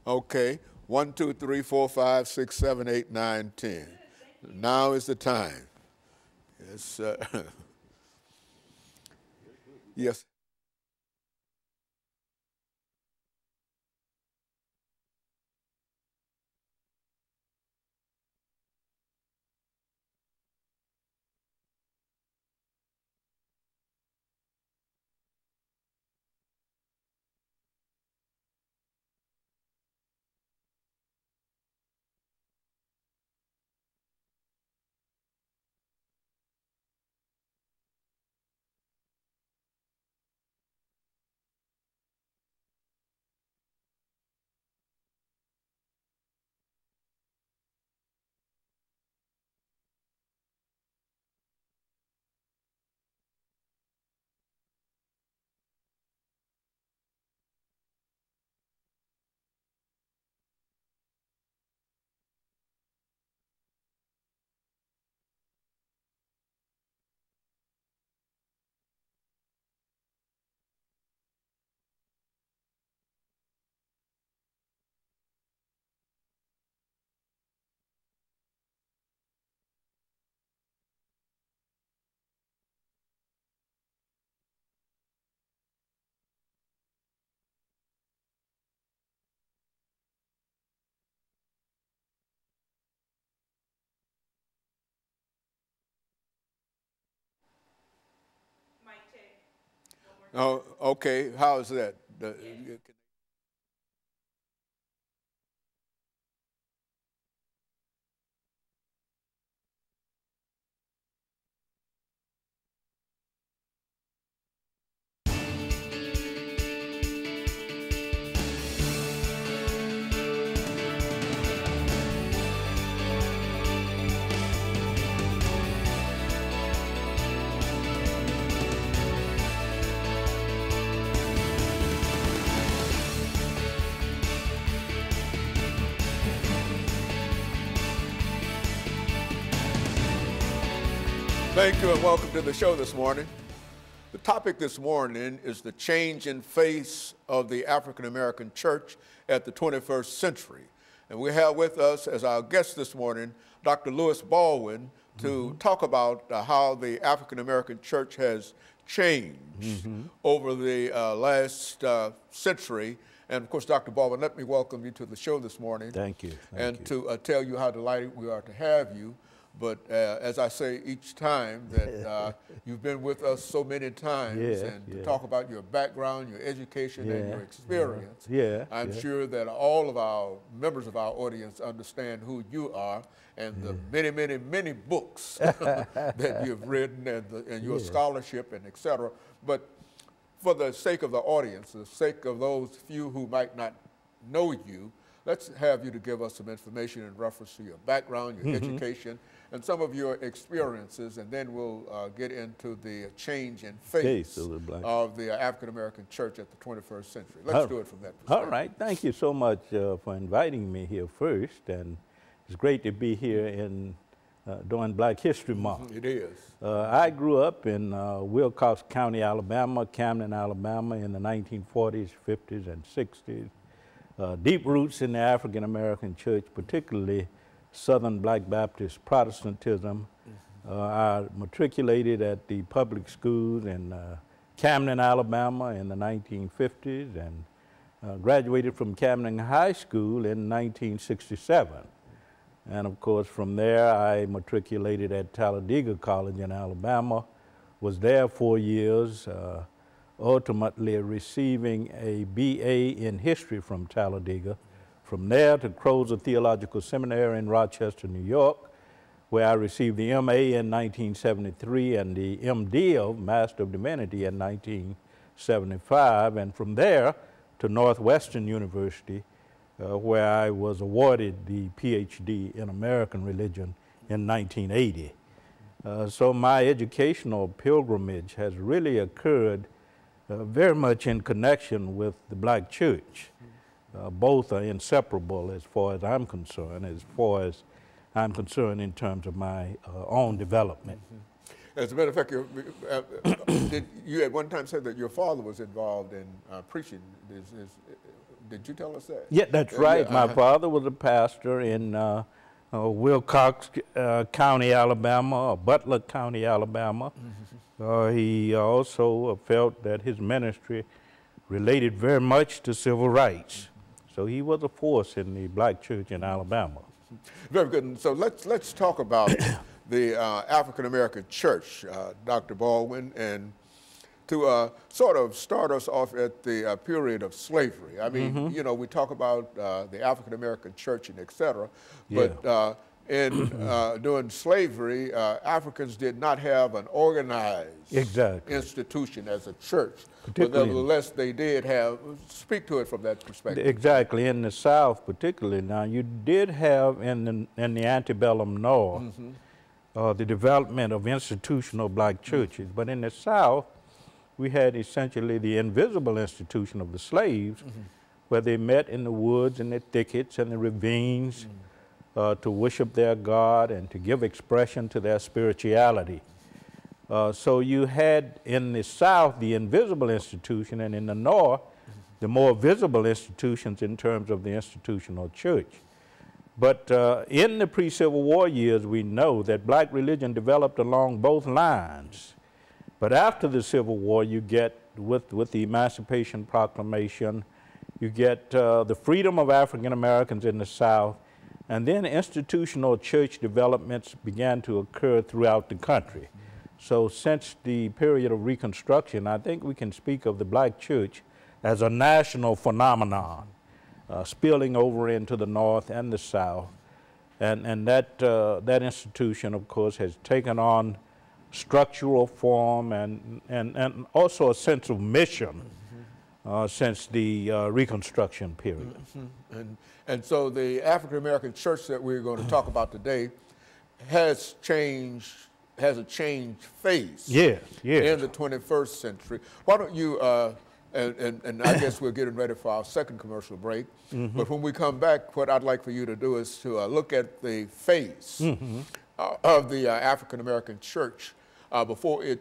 Okay. 1, 2, 3, 4, 5, 6, 7, 8, 9, 10. Now is the time. Yes. Yes. Oh, okay. How is that? Thank you and welcome to the show this morning. The topic this morning is the change in face of the African American church at the 21st century. And we have with us as our guest this morning, Dr. LBaldwin, to talk about how the African American church has changed over the last century. And of course, Dr. Baldwin, let me welcome you to the show this morning. Thank you. And to tell you how delighted we are to have you. But as I say each time that you've been with us so many times, and to talk about your background, your education, and your experience, I'm sure that all of our members of our audience understand who you are and the many, many, many books that you've written and your scholarship and et cetera. But for the sake of the audience, the sake of those few who might not know you, let's have you to give us some information in reference to your background, your education, and some of your experiences, and then we'll get into the change in face of the African American church at the 21st century. Let's do it from that perspective. All right. Thank you so much for inviting me here first, and it's great to be here during Black History Month. It is. I grew up in Wilcox County, Alabama, Camden, Alabama in the 1940s, 50s, and 60s. Deep roots in the African American church, particularly Southern Black Baptist Protestantism. I matriculated at the public schools in Camden, Alabama in the 1950s and graduated from Camden High School in 1967. And of course, from there, I matriculated at Talladega College in Alabama, was there 4 years, ultimately receiving a BA in history from Talladega. From there to Crozer Theological Seminary in Rochester, New York, where I received the MA in 1973 and the MDiv, Master of Divinity, in 1975. And from there to Northwestern University, where I was awarded the PhD in American Religion in 1980. So my educational pilgrimage has really occurred very much in connection with the Black church. Both are inseparable as far as I'm concerned in terms of my own development. As a matter of fact, you at one time said that your father was involved in preaching. Did you tell us that? Yeah, that's right. My father was a pastor in Wilcox County, Alabama, or Butler County, Alabama. He also felt that his ministry related very much to civil rights. So he was a force in the black church in Alabama. Very good. And so let's talk about the African American church, Dr. Baldwin, and to sort of start us off at the period of slavery. I mean, you know, we talk about the African American church and et cetera, but during slavery, Africans did not have an organized institution as a church. But nevertheless, they did have, speak to it from that perspective. Exactly. In the South particularly. Now, you did have in the antebellum North the development of institutional black churches, but in the South, we had essentially the invisible institution of the slaves, where they met in the woods and the thickets and the ravines to worship their God and to give expression to their spirituality. So you had in the South the invisible institution, and in the North the more visible institutions in terms of the institutional church. But in the pre-Civil War years, we know that black religion developed along both lines. But after the Civil War, you get, with the Emancipation Proclamation, you get the freedom of African Americans in the South, and then institutional church developments began to occur throughout the country. So since the period of Reconstruction, I think we can speak of the black church as a national phenomenon, spilling over into the North and the South. And that institution, of course, has taken on structural form and also a sense of mission since the Reconstruction period. And so the African American church that we're going to talk about today has a changed face in the 21st century. Why don't you, and I guess we're getting ready for our second commercial break, but when we come back, what I'd like for you to do is to look at the face of the African American church before it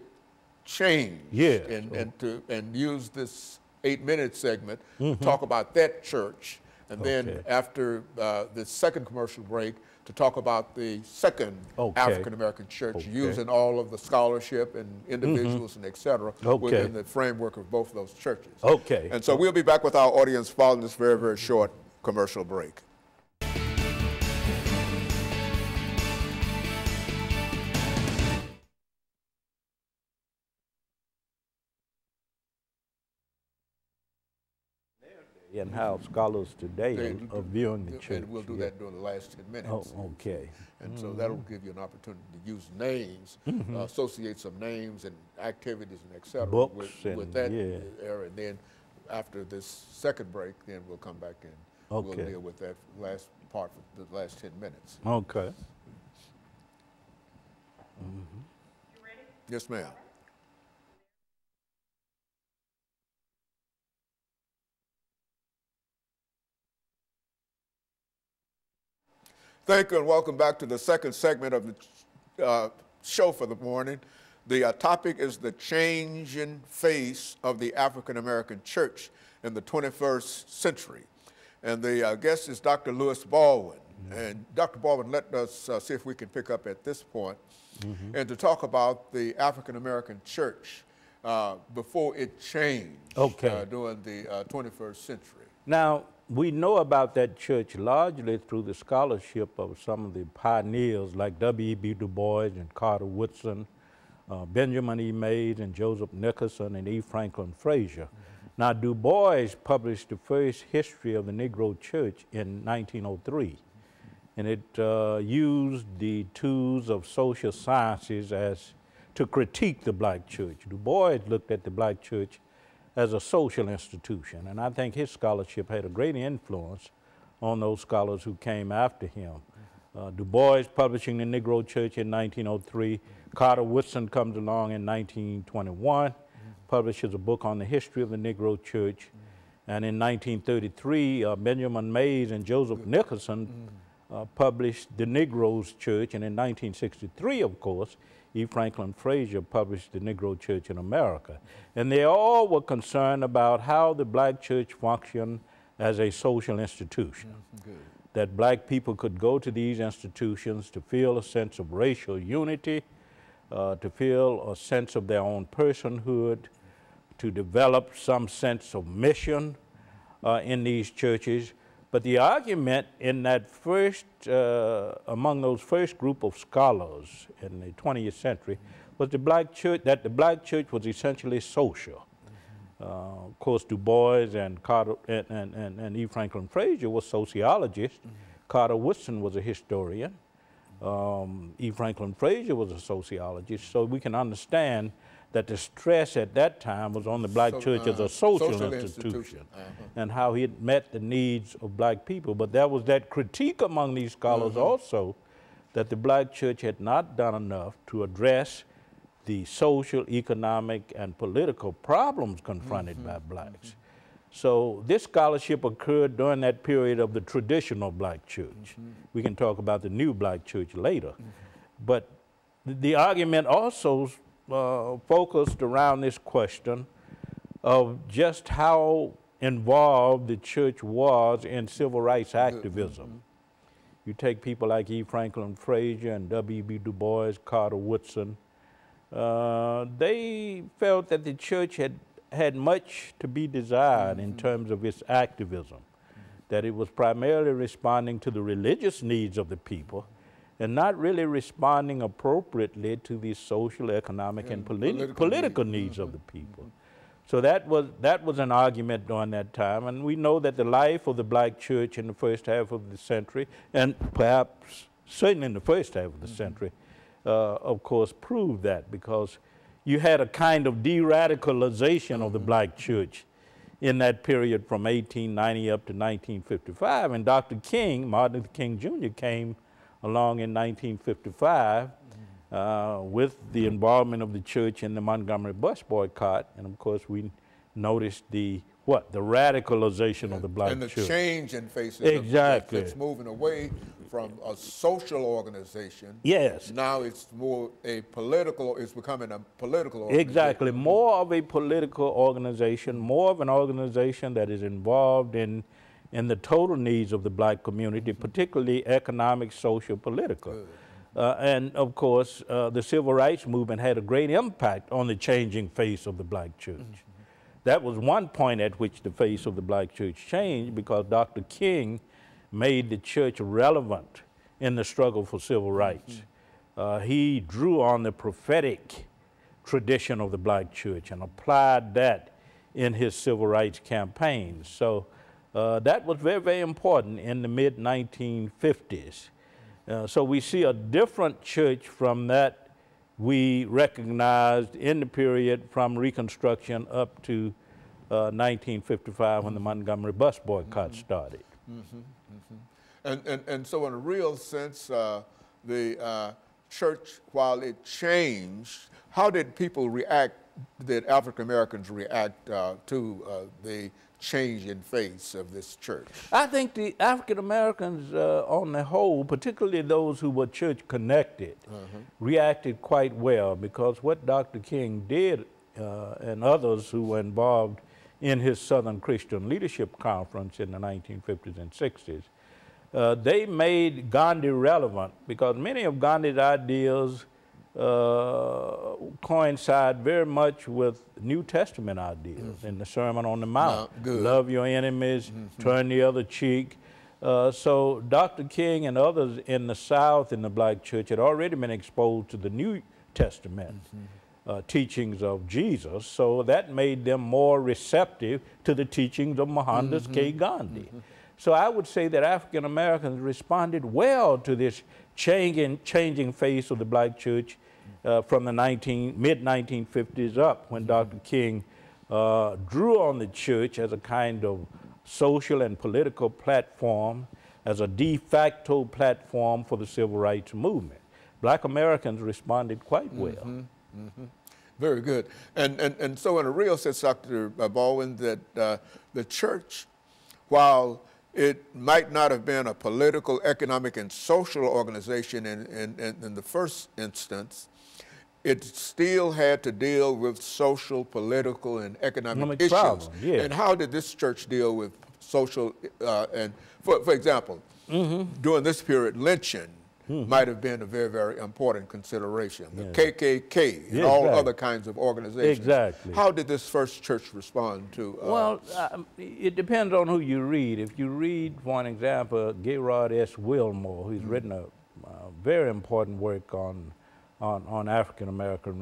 changed, and use this 8-minute segment to talk about that church, and then after the second commercial break, to talk about the second African American church, using all of the scholarship and individuals and et cetera within the framework of both of those churches. And so we'll be back with our audience following this very, very short commercial break. And how scholars today are viewing the church. And we'll do that during the last 10 minutes. And so that'll give you an opportunity to use names, associate some names and activities and et cetera with that area. And then after this second break, then we'll come back and we'll deal with that last part for the last 10 minutes. You ready? Yes, ma'am. Thank you and welcome back to the second segment of the show for the morning. The topic is the changing face of the African American church in the 21st century. And the guest is Dr. Louis Baldwin. And Dr. Baldwin, let us see if we can pick up at this point and to talk about the African American church before it changed during the 21st century. Now, we know about that church largely through the scholarship of some of the pioneers like W.E.B. Du Bois and Carter Woodson, Benjamin E. Mays and Joseph Nicholson and E. Franklin Frazier. Now, Du Bois published the first history of the Negro church in 1903, and it used the tools of social sciences to critique the black church. Du Bois looked at the black church as a social institution, and I think his scholarship had a great influence on those scholars who came after him. Du Bois publishing the Negro Church in 1903, Carter Woodson comes along in 1921, publishes a book on the history of the Negro Church, and in 1933, Benjamin Mays and Joseph Nicholson published the Negroes Church, and in 1963, of course, E. Franklin Frazier published The Negro Church in America. And they all were concerned about how the black church functioned as a social institution. Good. That black people could go to these institutions to feel a sense of racial unity, to feel a sense of their own personhood, to develop some sense of mission in these churches. But the argument in that first, among those first group of scholars in the 20th century was the black church, that the black church was essentially social. Of course, Du Bois and Carter and E. Franklin Frazier were sociologists. Carter Woodson was a historian. E. Franklin Frazier was a sociologist. So we can understand that the stress at that time was on the black church as a social institution and how it met the needs of black people. But there was that critique among these scholars also that the black church had not done enough to address the social, economic, and political problems confronted by blacks. So this scholarship occurred during that period of the traditional black church. We can talk about the new black church later. But the argument also focused around this question of just how involved the church was in civil rights activism. You take people like E. Franklin Frazier and W.B. Du Bois, Carter Woodson, they felt that the church had much to be desired in terms of its activism, that it was primarily responding to the religious needs of the people and not really responding appropriately to the social, economic, and political needs of the people. So that was an argument during that time, and we know that the life of the black church in the first half of the century, and perhaps certainly in the first half of the century, of course, proved that, because you had a kind of de-radicalization of the black church in that period from 1890 up to 1955. And Dr. King, Martin Luther King Jr., came along in 1955 with the involvement of the church in the Montgomery bus boycott. And of course, we noticed the radicalization of the black church. And the change in faces. Exactly. It's moving away from a social organization. Yes. Now it's more a political, it's becoming a political organization. Exactly. More of a political organization, more of an organization that is involved in the total needs of the black community, particularly economic, social, political. And of course, the civil rights movement had a great impact on the changing face of the black church. That was one point at which the face of the black church changed, because Dr. King made the church relevant in the struggle for civil rights. He drew on the prophetic tradition of the black church and applied that in his civil rights campaigns. So that was very, very important in the mid-1950s. So we see a different church from that we recognized in the period from Reconstruction up to 1955 when the Montgomery bus boycott started. And so in a real sense, the church, while it changed, how did people react, did African Americans react to the change in face of this church? I think the African Americans on the whole, particularly those who were church connected, reacted quite well, because what Dr. King did and others who were involved in his Southern Christian Leadership Conference in the 1950s and 60s, they made Gandhi relevant, because many of Gandhi's ideas coincide very much with New Testament ideas in the Sermon on the Mount. Love your enemies, turn the other cheek. So Dr. King and others in the South in the black church had already been exposed to the New Testament teachings of Jesus, so that made them more receptive to the teachings of Mohandas K. Gandhi. So I would say that African Americans responded well to this changing face of the black church from the mid-1950s up, when Dr. King drew on the church as a kind of social and political platform, as a de facto platform for the civil rights movement. Black Americans responded quite well. Very good. And so in a real sense, Dr. Baldwin, that the church, while it might not have been a political, economic, and social organization in the first instance, it still had to deal with social, political, and economic issues. Problem, yeah. And how did this church deal with social, and for example, during this period, lynching might have been a very, very important consideration. The KKK and all other kinds of organizations. Exactly. How did this first church respond to? Well, it depends on who you read. If you read, for an example, Gayrod S. Wilmore, who's written a very important work on African American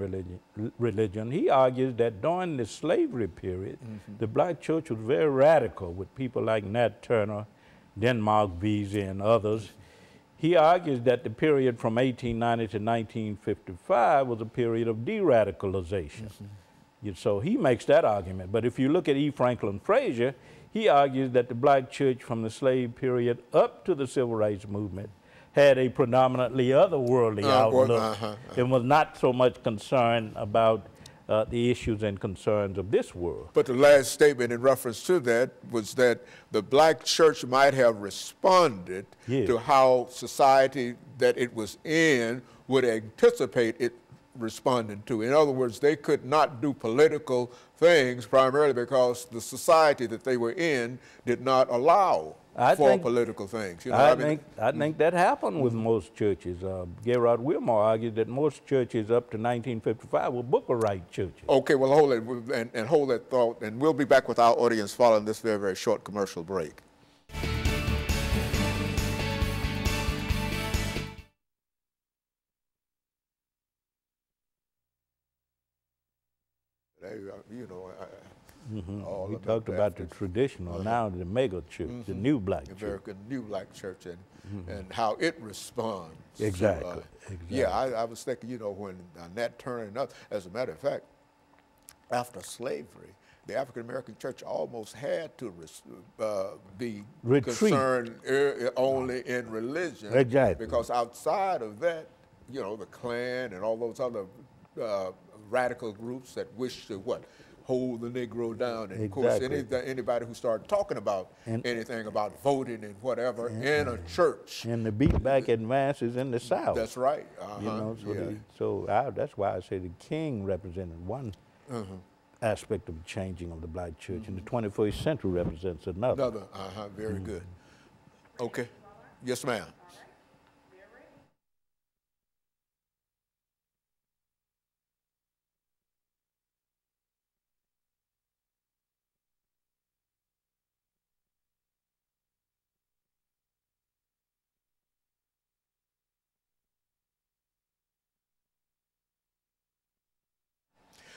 religion, he argues that during the slavery period, the black church was very radical with people like Nat Turner, Denmark Vesey, and others. He argues that the period from 1890 to 1955 was a period of de-radicalization. So he makes that argument. But if you look at E. Franklin Frazier, he argues that the black church from the slave period up to the civil rights movement had a predominantly otherworldly outlook and was not so much concerned about the issues and concerns of this world. But the last statement in reference to that was that the black church might have responded to how society that it was in would anticipate it responding to. In other words, they could not do political things primarily because the society that they were in did not allow for political things. You know I think that happened with most churches. Gayrod Wilmore argued that most churches up to 1955 were Booker Wright churches. Okay, well, hold it and hold that thought, and we'll be back with our audience following this very, very short commercial break. You know, we talked about the traditional, now the mega church, the new black church. American new black church, and how it responds. Exactly. Yeah, I was thinking, you know, when Nat Turner and others, as a matter of fact, after slavery, the African American church almost had to be concerned only in religion. Exactly. Because outside of that, you know, the Klan and all those other radical groups that wish to hold the Negro down. And of course, anybody who started talking about anything about voting and whatever in a church. And the beat back advances in the South. That's right. You know, that's why I say the King represented one aspect of the changing of the black church, and the 21st century represents another. Very good. Okay. Yes, ma'am.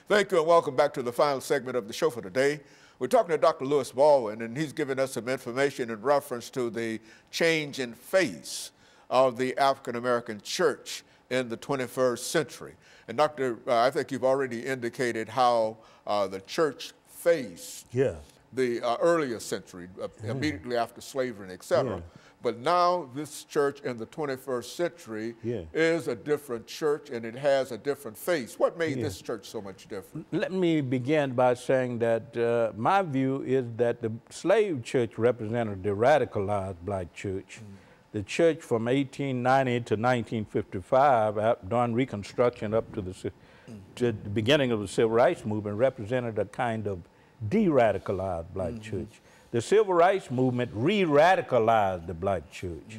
Thank you and welcome back to the final segment of the show for today. We're talking to Dr. LBaldwin, and he's given us some information in reference to the change in face of the African American church in the 21st century. And Doctor, I think you've already indicated how the church faced the earlier century, immediately after slavery and et cetera. But now this church in the 21st century is a different church, and it has a different face. What made this church so much different? Let me begin by saying that my view is that the slave church represented the radicalized black church. The church from 1890 to 1955, during Reconstruction up to the beginning of the Civil Rights Movement, represented a kind of de-radicalized black church. The Civil Rights Movement re-radicalized the black church.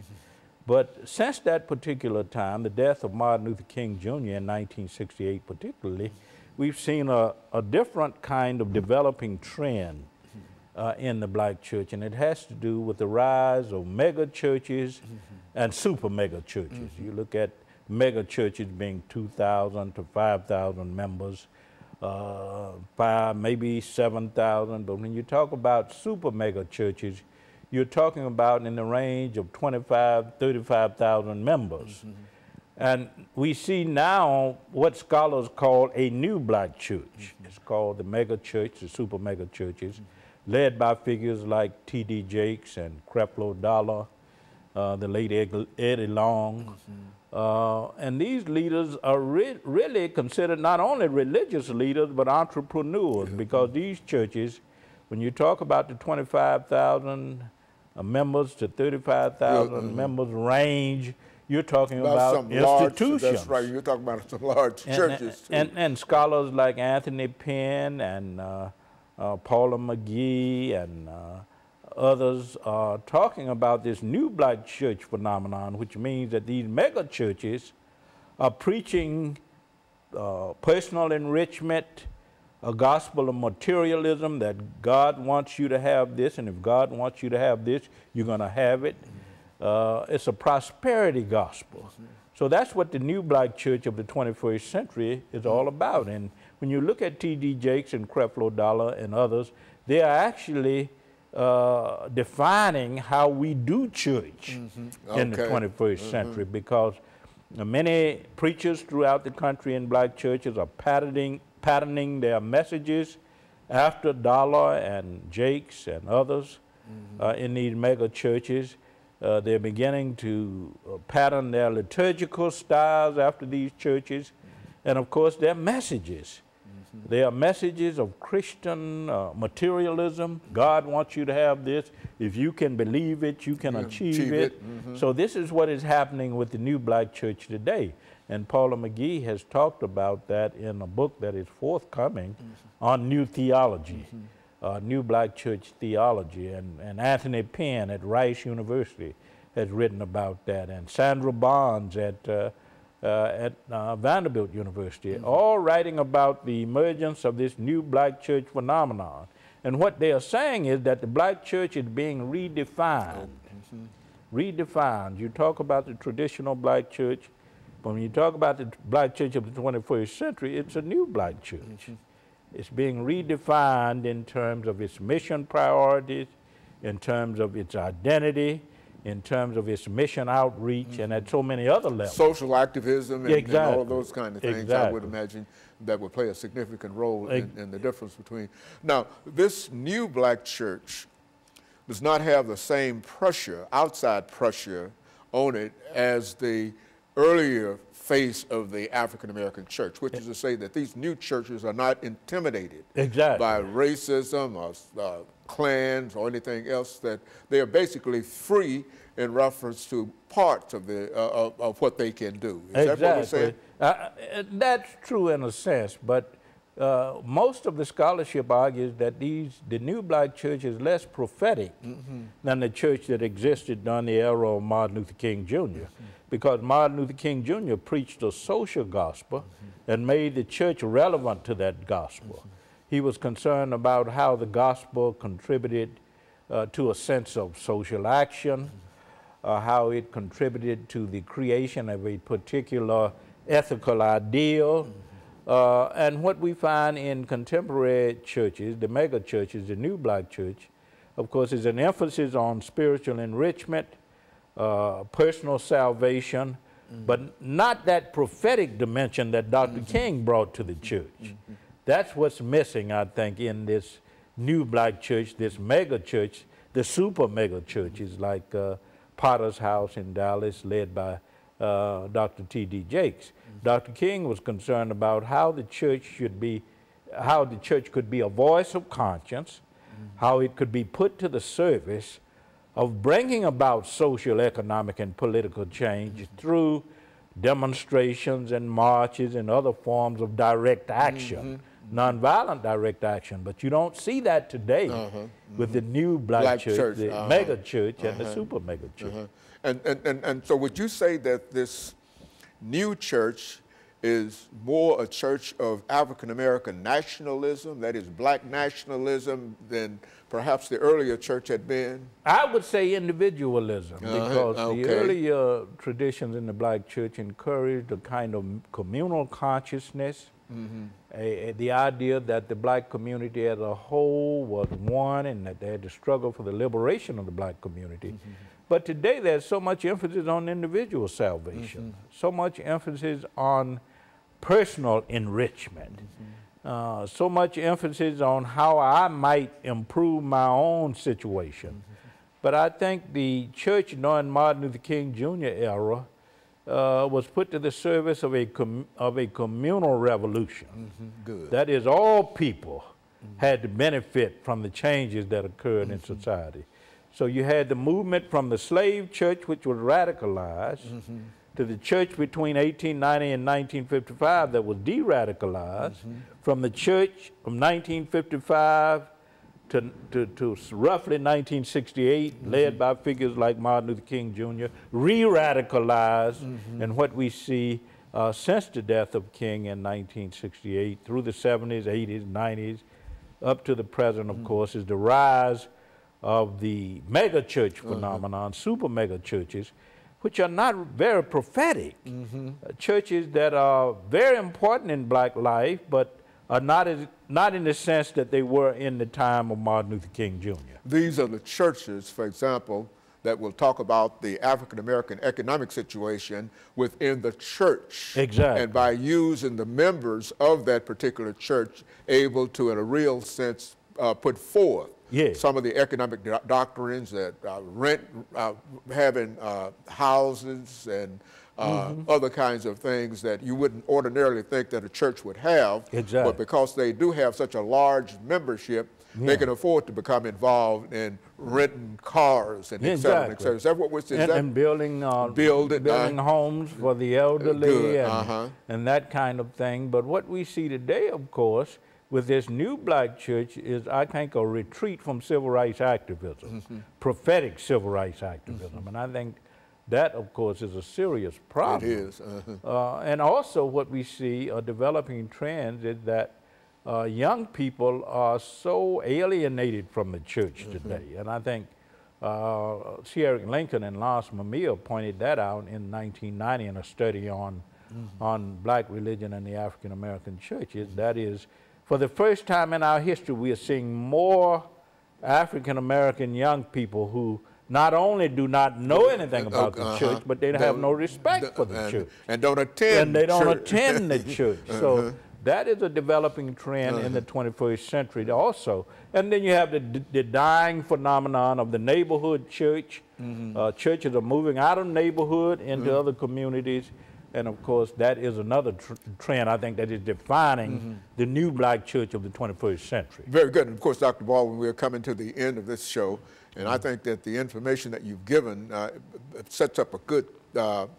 But since that particular time, the death of Martin Luther King Jr. in 1968 particularly, we've seen a different kind of developing trend in the black church, and it has to do with the rise of mega churches and super mega churches. You look at mega churches being 2,000 to 5,000 members, maybe 7,000, but when you talk about super mega churches, you're talking about in the range of 35,000 members. And we see now what scholars call a new black church. It's called the mega church, the super mega churches, led by figures like T.D. Jakes and Creflo Dollar, the late Eddie Long. And these leaders are really considered not only religious leaders, but entrepreneurs, because these churches, when you talk about the 25,000 members to 35,000 members range, You're talking about about institutions. Large, that's right. You're talking about some large churches. And scholars like Anthony Penn and Paula McGee and others are talking about this new black church phenomenon, which means that these mega churches are preaching personal enrichment, a gospel of materialism, that God wants you to have this, and if God wants you to have this, you're going to have it. It's a prosperity gospel. So that's what the new black church of the 21st century is all about. And when you look at T.D. Jakes and Creflo Dollar and others, they are actually defining how we do church in the 21st century, because many preachers throughout the country in black churches are patterning their messages after Dollar and Jakes and others in these mega churches. They're beginning to pattern their liturgical styles after these churches, and of course their messages. They are messages of Christian materialism. God wants you to have this. If you can believe it, you can achieve it. So this is what is happening with the new black church today. And Paula McGee has talked about that in a book that is forthcoming on new theology, new black church theology. And Anthony Penn at Rice University has written about that. And Sandra Barnes at Vanderbilt University, all writing about the emergence of this new black church phenomenon. And what they are saying is that the black church is being redefined. Redefined. You talk about the traditional black church, but when you talk about the black church of the 21st century, it's a new black church. It's being redefined in terms of its mission priorities, in terms of its identity, in terms of its mission outreach, and at so many other levels. Social activism and all of those kind of things, I would imagine, that would play a significant role in the difference between. Now, this new black church does not have the same pressure, outside pressure, on it as the earlier face of the African American church, which is to say that these new churches are not intimidated by racism or clans or anything else, that they are basically free in reference to parts of the of what they can do. Is that what we're saying? That's true in a sense, but most of the scholarship argues that the new black church is less prophetic than the church that existed during the era of Martin Luther King Jr. Because Martin Luther King Jr. preached a social gospel and made the church relevant to that gospel. He was concerned about how the gospel contributed to a sense of social action, how it contributed to the creation of a particular ethical ideal. And what we find in contemporary churches, the mega churches, the new black church, of course, is an emphasis on spiritual enrichment, personal salvation, but not that prophetic dimension that Dr. King brought to the church. That's what's missing, I think, in this new black church, this mega church, the super mega churches like Potter's House in Dallas, led by Dr. T.D. Jakes. Dr. King was concerned about how the church should be, how the church could be a voice of conscience, how it could be put to the service of bringing about social, economic, and political change through demonstrations and marches and other forms of direct action, nonviolent direct action. But you don't see that today with the new black church, the mega church and the super mega church. And so would you say that this new church is more a church of African-American nationalism, that is black nationalism, than perhaps the earlier church had been? I would say individualism, because the earlier traditions in the black church encouraged a kind of communal consciousness, the idea that the black community as a whole was one and that they had to struggle for the liberation of the black community. But today there's so much emphasis on individual salvation, so much emphasis on personal enrichment, so much emphasis on how I might improve my own situation. But I think the church during Martin Luther King Jr. era was put to the service of a communal revolution. That is, all people had to benefit from the changes that occurred in society. So you had the movement from the slave church, which was radicalized, to the church between 1890 and 1955 that was de-radicalized, from the church from 1955 to roughly 1968, led by figures like Martin Luther King Jr., re-radicalized, and what we see since the death of King in 1968 through the 70s, 80s, 90s, up to the present, of course, is the rise of the mega church phenomenon, super mega churches, which are not very prophetic. Churches that are very important in black life, but are not in the sense that they were in the time of Martin Luther King Jr. These are the churches, for example, that will talk about the African-American economic situation within the church. Exactly. And by using the members of that particular church, able to, in a real sense, put forth some of the economic doctrines that having houses and other kinds of things that you wouldn't ordinarily think that a church would have. Exactly. But because they do have such a large membership, they can afford to become involved in renting cars and et cetera, et cetera. Is that what we're saying? And building homes for the elderly and that kind of thing. But what we see today, of course, with this new black church is, I think, a retreat from civil rights activism, prophetic civil rights activism. And I think that, of course, is a serious problem. It is. And also what we see, a developing trend, is that young people are so alienated from the church today. And I think C. Eric Lincoln and Lance Mamiya pointed that out in 1990 in a study on black religion and the African American churches. That is, for the first time in our history, we are seeing more African American young people who not only do not know anything about the church, but they have no respect for the church. And don't attend And they don't attend the church. So that is a developing trend in the 21st century also. And then you have the dying phenomenon of the neighborhood church. Churches are moving out of neighborhood into other communities. And of course, that is another trend, I think, that is defining the new black church of the 21st century. Very good. And of course, Dr. Baldwin, we're coming to the end of this show. And I think that the information that you've given sets up a good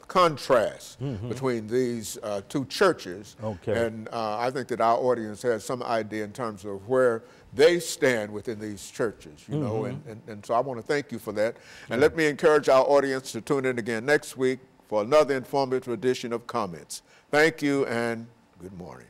contrast between these two churches. And I think that our audience has some idea in terms of where they stand within these churches, you know, and so I want to thank you for that. And let me encourage our audience to tune in again next week for another informative edition of Comments. Thank you and good morning.